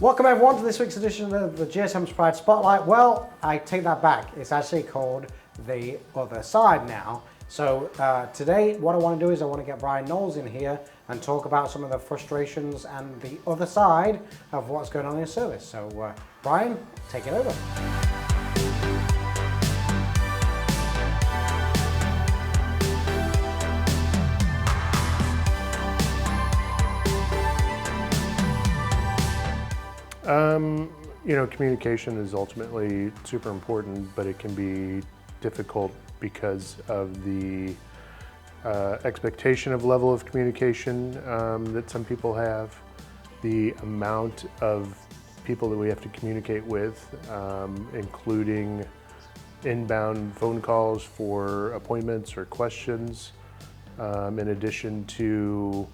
Welcome everyone to this week's edition of the GSM Pride Spotlight. Well, I take that back. It's actually called The Other Side now. So today what I want to do is I want to get Brian Knowles in here and talk about some of the frustrations and the other side of what's going on in service. So Brian, take it over. Communication is ultimately super important, but it can be difficult because of the expectation of level of communication that some people have, the amount of people that we have to communicate with, including inbound phone calls for appointments or questions, in addition to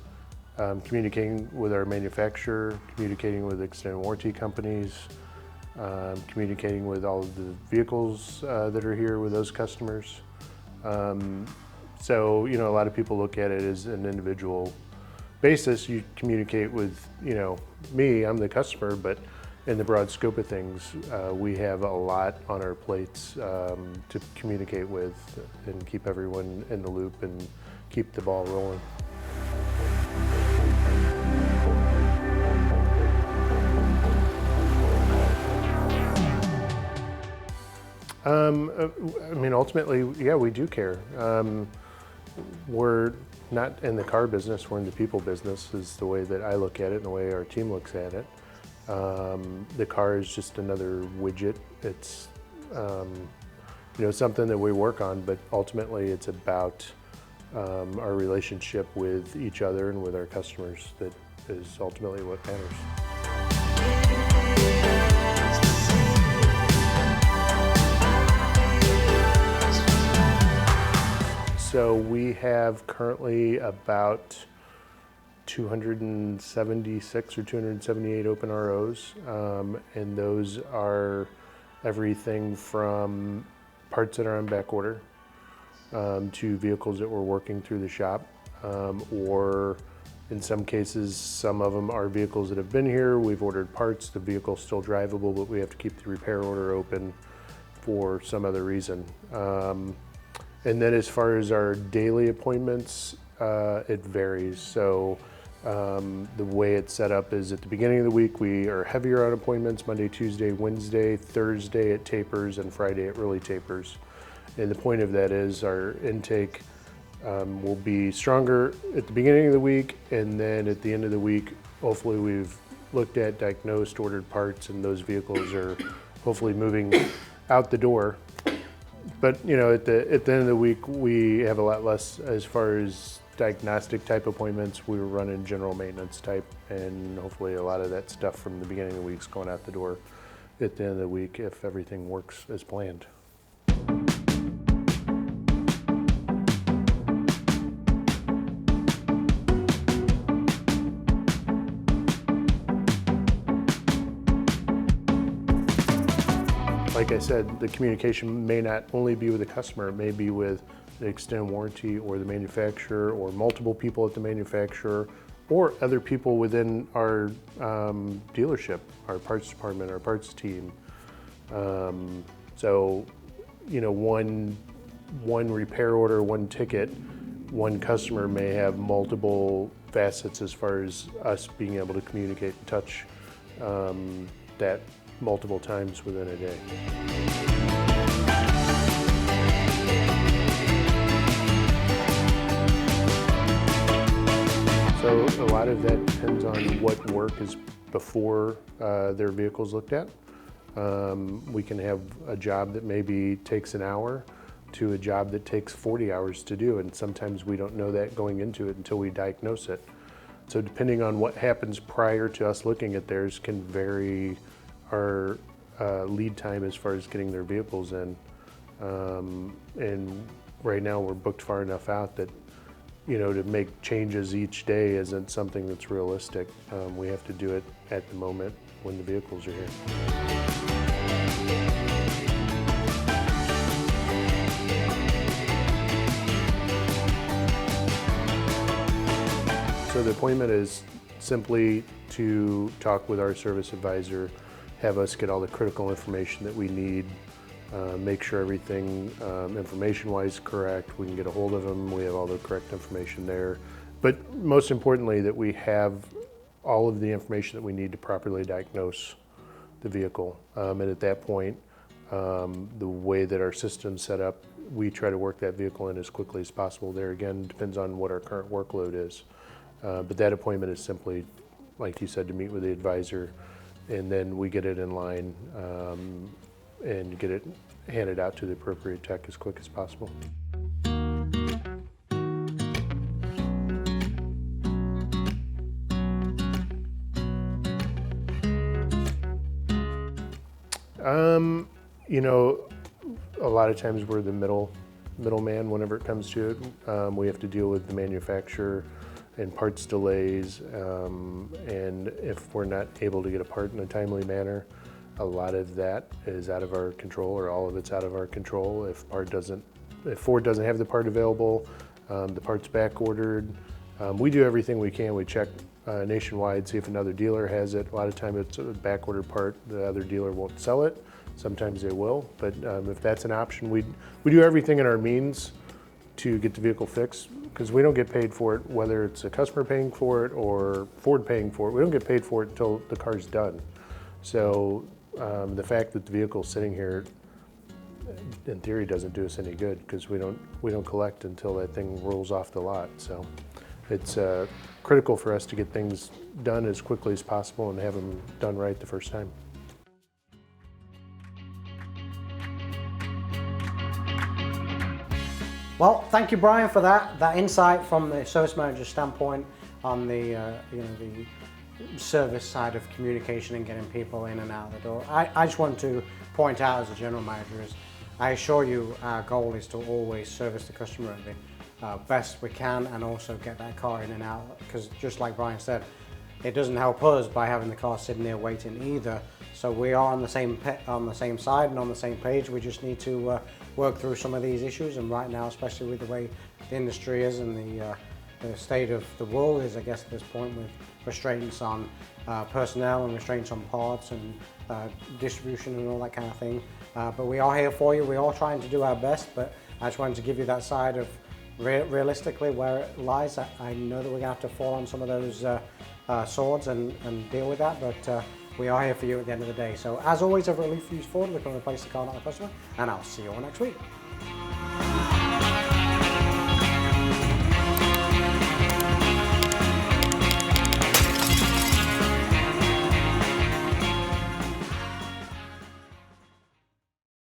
communicating with our manufacturer, communicating with extended warranty companies, communicating with all of the vehicles that are here with those customers. So, a lot of people look at it as an individual basis. You communicate with, me, I'm the customer, but in the broad scope of things, we have a lot on our plates to communicate with and keep everyone in the loop and keep the ball rolling. Ultimately, yeah, we do care. We're not in the car business, we're in the people business, is the way that I look at it and the way our team looks at it. The car is just another widget. It's something that we work on, but ultimately it's about our relationship with each other and with our customers that is ultimately what matters. So we have currently about 276 or 278 open ROs, and those are everything from parts that are on back order to vehicles that we're working through the shop, or in some cases, some of them are vehicles that have been here. We've ordered parts, the vehicle's still drivable, but we have to keep the repair order open for some other reason. And then as far as our daily appointments, it varies. So the way it's set up is at the beginning of the week, we are heavier on appointments, Monday, Tuesday, Wednesday, Thursday it tapers, and Friday it really tapers. And the point of that is our intake will be stronger at the beginning of the week, and then at the end of the week, hopefully we've looked at, diagnosed, ordered parts, and those vehicles are hopefully moving out the door. But at the end of the week, we have a lot less as far as diagnostic type appointments. We were running general maintenance type, and hopefully a lot of that stuff from the beginning of the week is going out the door at the end of the week if everything works as planned. Like I said, the communication may not only be with the customer, it may be with the extended warranty or the manufacturer or multiple people at the manufacturer or other people within our dealership, our parts department, our parts team. So, one repair order, one ticket, one customer may have multiple facets as far as us being able to communicate and touch that multiple times within a day. So a lot of that depends on what work is before their vehicle's looked at. We can have a job that maybe takes an hour to a job that takes 40 hours to do, and sometimes we don't know that going into it until we diagnose it. So depending on what happens prior to us looking at theirs can vary our lead time as far as getting their vehicles in. And right now we're booked far enough out that, to make changes each day isn't something that's realistic. We have to do it at the moment when the vehicles are here. So the appointment is simply to talk with our service advisor, have us get all the critical information that we need, make sure everything information-wise correct, we can get a hold of them, we have all the correct information there. But most importantly, that we have all of the information that we need to properly diagnose the vehicle. And at that point, the way that our system's set up, we try to work that vehicle in as quickly as possible. There again, depends on what our current workload is. But that appointment is simply, like you said, to meet with the advisor, and then we get it in line and get it handed out to the appropriate tech as quick as possible. You know, a lot of times we're the middleman whenever it comes to it. We have to deal with the manufacturer and parts delays, and if we're not able to get a part in a timely manner, a lot of that is out of our control, or all of it's out of our control. If Ford doesn't have the part available, the part's back ordered. We do everything we can. We check nationwide, see if another dealer has it. A lot of time it's a back ordered part. The other dealer won't sell it. Sometimes they will, but if that's an option, we do everything in our means to get the vehicle fixed, because we don't get paid for it, whether it's a customer paying for it or Ford paying for it. We don't get paid for it until the car's done. So the fact that the vehicle's sitting here, in theory, doesn't do us any good, because we don't collect until that thing rolls off the lot. So it's critical for us to get things done as quickly as possible and have them done right the first time. Well, thank you, Brian, for that insight from the service manager's standpoint on the the service side of communication and getting people in and out of the door. I just want to point out, as a general manager, is I assure you our goal is to always service the customer at the best we can, and also get that car in and out, because just like Brian said, it doesn't help us by having the car sitting there waiting either. So we are on the same side and on the same page. We just need to work through some of these issues, and right now, especially with the way the industry is and the state of the world is, I guess, at this point, with restraints on personnel and restraints on parts and distribution and all that kind of thing. But we are here for you. We are trying to do our best, but I just wanted to give you that side of realistically where it lies. I know that we're going to have to fall on some of those swords and deal with that, but we are here for you at the end of the day. So as always, if a relief is Ford, we're going to replace the car, not the customer, and I'll see you all next week.